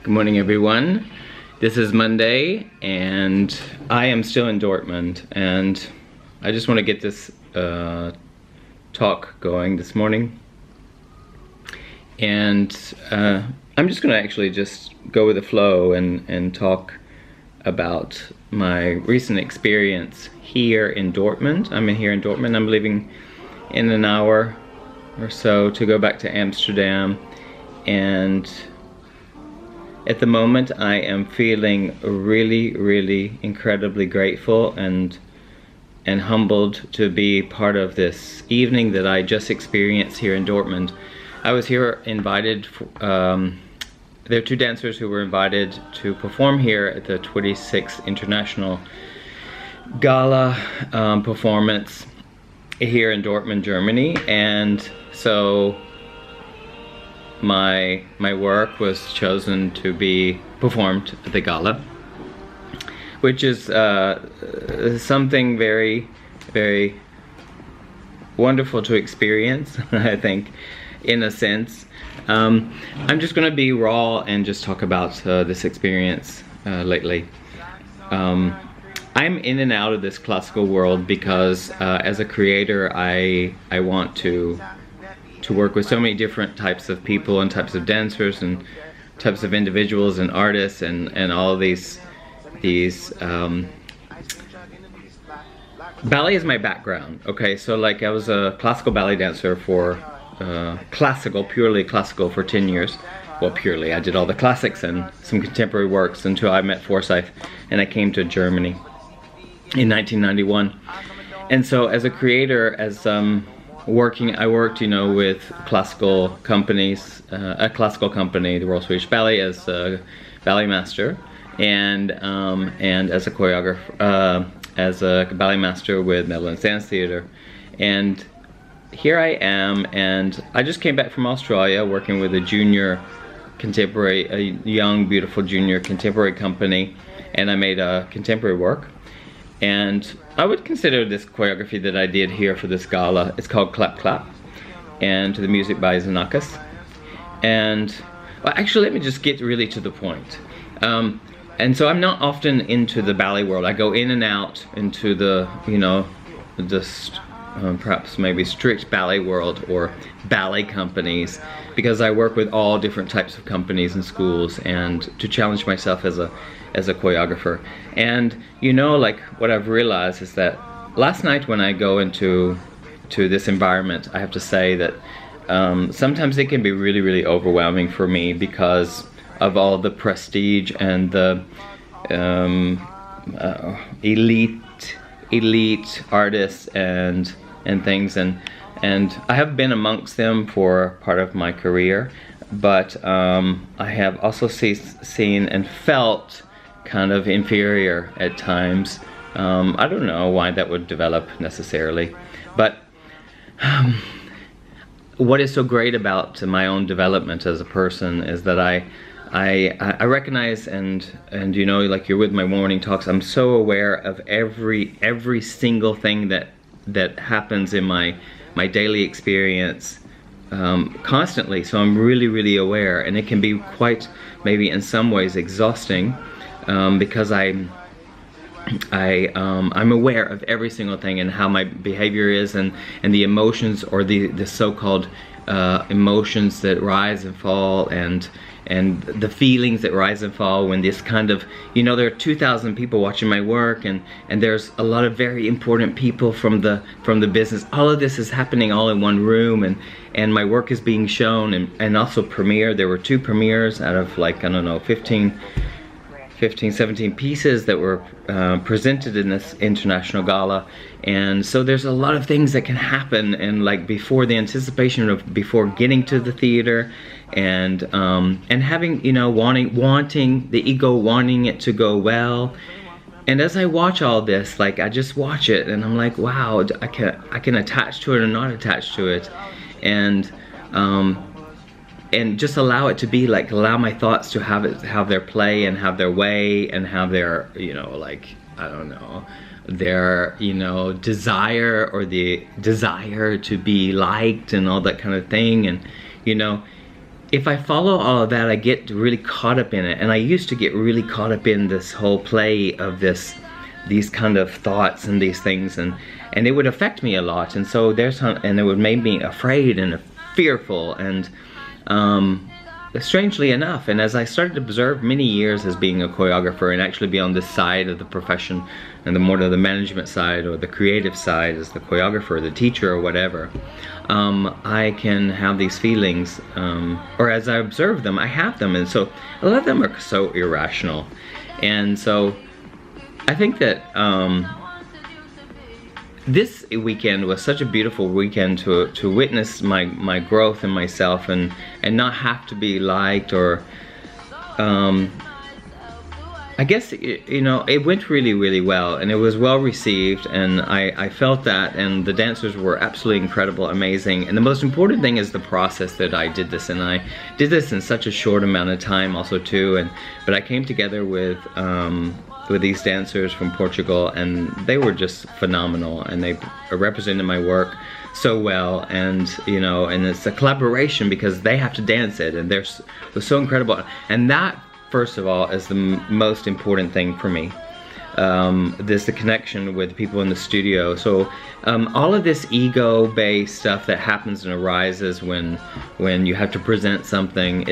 Good morning, everyone. This is Monday, and I am still in Dortmund, and I just want to get this talk going this morning. And I'm just going to actually just go with the flow and talk about my recent experience here in Dortmund. I'm here in Dortmund. I'm leaving in an hour or so to go back to Amsterdam, and at the moment I am feeling really incredibly grateful and humbled to be part of this evening that I just experienced here in Dortmund. I was here invited, there are two dancers who were invited to perform here at the 26th International Gala performance here in Dortmund, Germany, and so my work was chosen to be performed at the gala, which is something very wonderful to experience, I think, in a sense. I'm just going to be raw and just talk about this experience lately. I'm in and out of this classical world because as a creator I want to work with so many different types of people and types of dancers and types of individuals and artists and all of these ballet is my background. Okay, so like I was a classical ballet dancer for purely classical for 10 years. Well, purely, I did all the classics and some contemporary works until I met Forsyth and I came to Germany in 1991. And so as a creator, as I worked, you know, with classical companies, a classical company, the Royal Swedish Ballet, as a ballet master, and as a choreographer, as a ballet master with Netherlands Dance Theatre. And here I am, and I just came back from Australia working with a junior contemporary, a young, beautiful junior contemporary company, and I made a contemporary work. And I would consider this choreography that I did here for this gala, it's called Clap Clap, and to the music by Xenakis. And, well, actually, let me just get really to the point. And so I'm not often into the ballet world. I go in and out into the, you know, just perhaps maybe strict ballet world or ballet companies, because I work with all different types of companies and schools, and to challenge myself as a choreographer. And you know, like what I've realized is that last night when I go into this environment, I have to say that sometimes it can be really overwhelming for me because of all the prestige and the elite artists and things, and I have been amongst them for part of my career, but I have also seen and felt kind of inferior at times. I don't know why that would develop necessarily, but what is so great about my own development as a person is that I recognize and you know, like you're with my morning talks, I'm so aware of every single thing that happens in my daily experience constantly. So I'm really aware, and it can be quite maybe in some ways exhausting because I'm aware of every single thing and how my behavior is and the emotions, or the so-called emotions that rise and fall, and the feelings that rise and fall when this kind of, you know, there are 2,000 people watching my work, and there's a lot of very important people from the business. All of this is happening all in one room, and my work is being shown and also premiered. There were 2 premieres out of, like, I don't know, 15, 17 pieces that were presented in this international gala. And so there's a lot of things that can happen, and like before the anticipation of before getting to the theater, and having, you know, wanting the ego, wanting it to go well. And as I watch all this, like I just watch it and I'm like, wow, I can attach to it or not attach to it, and just allow it to be, like, allow my thoughts to have their play and have their way and have their, you know, like, I don't know, their, you know, desire, or the desire to be liked and all that kind of thing. And, you know, if I follow all of that, I get really caught up in it. And I used to get really caught up in this whole play of these kind of thoughts and these things, and it would affect me a lot. And so and it would make me afraid and fearful, and strangely enough, and as I started to observe many years as being a choreographer and actually be on this side of the profession, and the more to the management side or the creative side as the choreographer, the teacher, or whatever, I can have these feelings, or as I observe them, I have them, and so a lot of them are so irrational. And so I think that this weekend was such a beautiful weekend to witness my growth in myself, and not have to be liked, or I guess, you know, it went really, really well, and it was well received, and I felt that, and the dancers were absolutely incredible, amazing. And the most important thing is the process that I did this, and I did this in such a short amount of time also too, but I came together with these dancers from Portugal, and they were just phenomenal, and they represented my work so well. And you know, and it's a collaboration because they have to dance it, and it was so incredible. And that, first of all, is the most important thing for me. There's the connection with people in the studio. So all of this ego-based stuff that happens and arises when you have to present something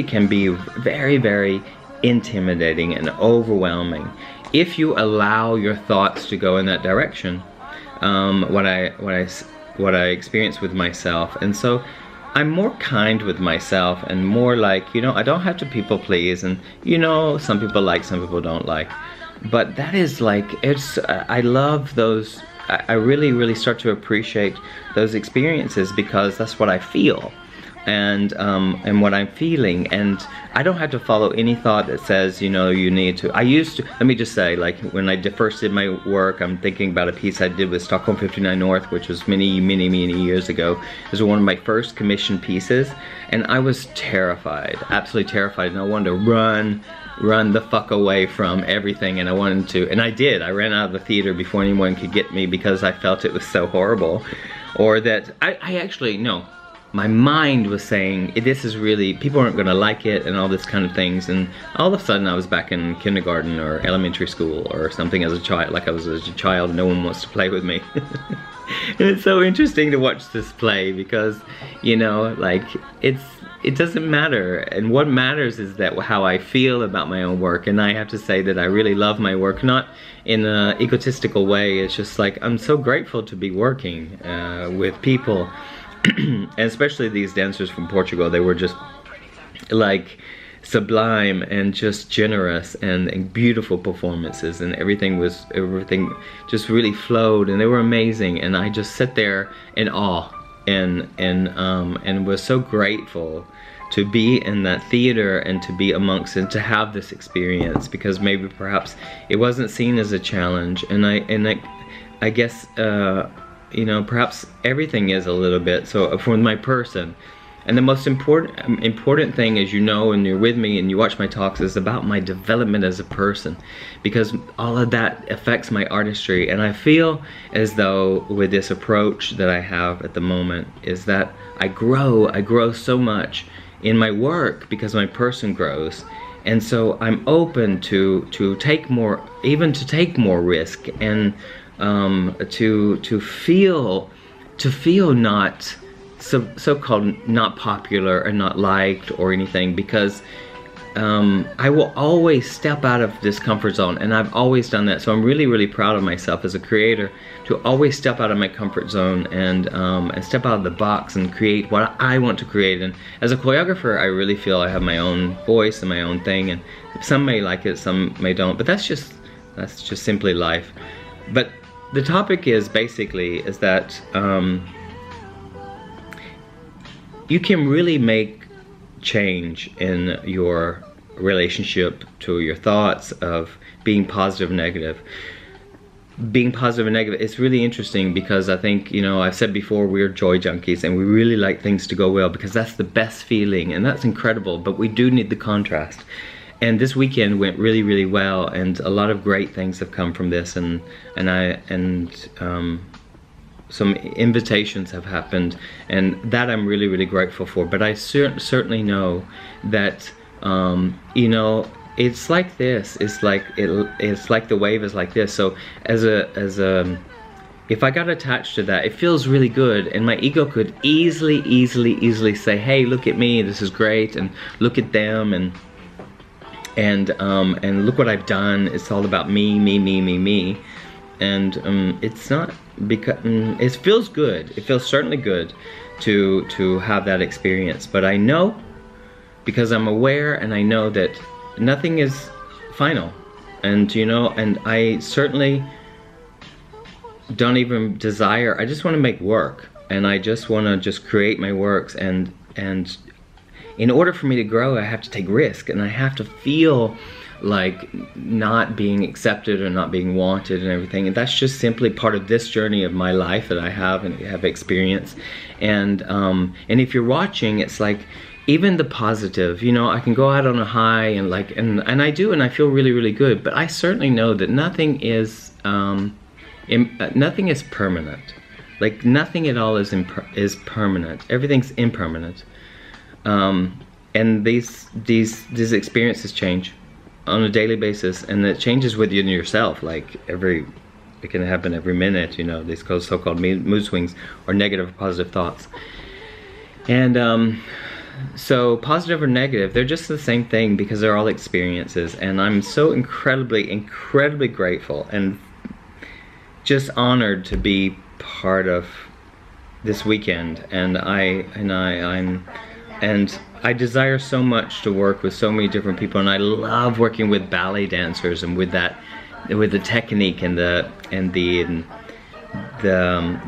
can be very, very intimidating and overwhelming if you allow your thoughts to go in that direction. What I experienced with myself, and so I'm more kind with myself, and more like, you know, I don't have to people please, and you know, some people like, some people don't like, but that is like, I love those. I really, really start to appreciate those experiences because that's what I feel. And what I'm feeling, and I don't have to follow any thought that says, you know, you need to. I used to, let me just say, like when I first did my work, I'm thinking about a piece I did with Stockholm 59 North, which was many years ago. It was one of my first commissioned pieces, and I was terrified, absolutely terrified, and I wanted to run the fuck away from everything, and I wanted to, and I did. I ran out of the theater before anyone could get me because I felt it was so horrible, or that I actually, no. My mind was saying, this is really, people aren't gonna like it, and all this kind of things, and all of a sudden I was back in kindergarten or elementary school or something as a child, like I was as a child, no one wants to play with me. And it's so interesting to watch this play because, you know, like, it doesn't matter, and what matters is that how I feel about my own work. And I have to say that I really love my work, not in an egotistical way. It's just like, I'm so grateful to be working with people. And especially these dancers from Portugal, they were just like sublime and just generous, and beautiful performances, and everything just really flowed, and they were amazing. And I just sat there in awe, and was so grateful to be in that theater and to be amongst and to have this experience, because maybe perhaps it wasn't seen as a challenge, and I guess you know, perhaps everything is a little bit, so for my person. And the most important thing, as you know, and you're with me and you watch my talks, is about my development as a person, because all of that affects my artistry. And I feel as though with this approach that I have at the moment is that I grow so much in my work because my person grows. And so I'm open to take more, even to take more risk, and to feel not so-called not popular or not liked or anything, because I will always step out of this comfort zone, and I've always done that. So I'm really, really proud of myself as a creator to always step out of my comfort zone and step out of the box and create what I want to create. And as a choreographer, I really feel I have my own voice and my own thing, and some may like it, some may don't, but that's just simply life. But the topic is basically that you can really make change in your relationship to your thoughts of being positive and negative. Being positive and negative, it's really interesting because I think, you know, I've said before, we're joy junkies and we really like things to go well because that's the best feeling and that's incredible, but we do need the contrast. And this weekend went really, really well, and a lot of great things have come from this, and some invitations have happened, and that I'm really, really grateful for. But I certainly know that, you know, it's like this. It's like the wave is like this. So if I got attached to that, it feels really good, and my ego could easily say, hey, look at me, this is great, and look at them, and look what I've done. It's all about me. And it's not, because it feels good. It feels certainly good to have that experience. But I know, because I'm aware, and I know that nothing is final. And you know, and I certainly don't even desire, I just want to make work, and I just want to just create my works, and in order for me to grow, I have to take risk, and I have to feel like not being accepted or not being wanted and everything, and that's just simply part of this journey of my life that I have experienced. And if you're watching, it's like, even the positive, you know, I can go out on a high, and like, and I do, and I feel really, really good, but I certainly know that nothing is permanent. Like, nothing at all is permanent. Everything's impermanent. And these experiences change on a daily basis, and it changes with you and yourself. Like, it can happen every minute, you know, these so-called mood swings, or negative or positive thoughts. And so positive or negative, they're just the same thing, because they're all experiences. And I'm so incredibly grateful and just honored to be part of this weekend. And I desire so much to work with so many different people, and I love working with ballet dancers, and with the technique and the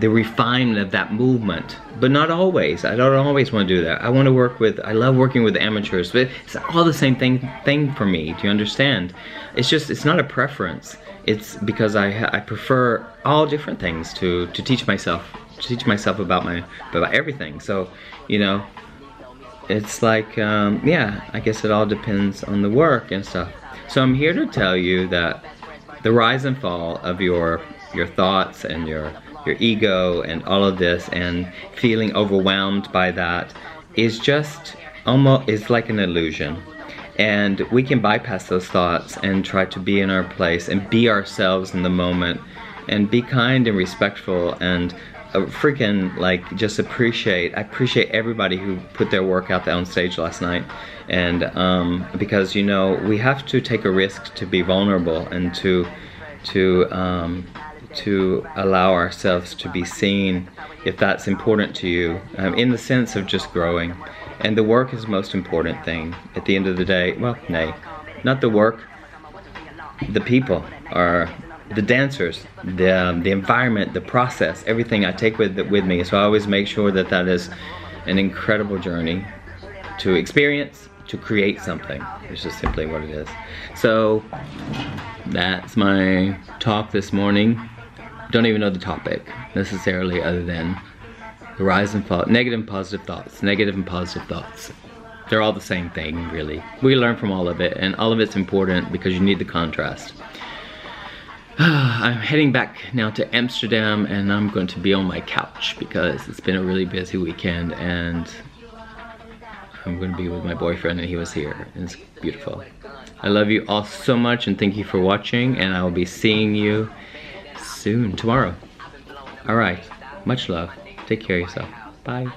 refinement of that movement. But not always. I don't always want to do that. I love working with amateurs, but it's all the same thing for me. Do you understand? It's not a preference. It's because I prefer all different things to teach myself about everything. So, you know, it's like, yeah, I guess it all depends on the work and stuff. So I'm here to tell you that the rise and fall of your thoughts and your ego and all of this, and feeling overwhelmed by that, is just is like an illusion. And we can bypass those thoughts and try to be in our place and be ourselves in the moment, and be kind and respectful, and freaking like just appreciate everybody who put their work out there on stage last night. And because, you know, we have to take a risk to be vulnerable, and to allow ourselves to be seen, if that's important to you, in the sense of just growing. And the work is the most important thing at the end of the day. Well, nay, not the work. The people are the dancers, the environment, the process, everything I take with me. So I always make sure that is an incredible journey to experience, to create something. It's just simply what it is. So that's my talk this morning. Don't even know the topic necessarily, other than the rise and fall, negative and positive thoughts, negative and positive thoughts. They're all the same thing, really. We learn from all of it, and all of it's important because you need the contrast. I'm heading back now to Amsterdam, and I'm going to be on my couch because it's been a really busy weekend, and I'm going to be with my boyfriend, and he was here, and it's beautiful. I love you all so much, and thank you for watching, and I will be seeing you soon, tomorrow. Alright, much love. Take care of yourself. Bye.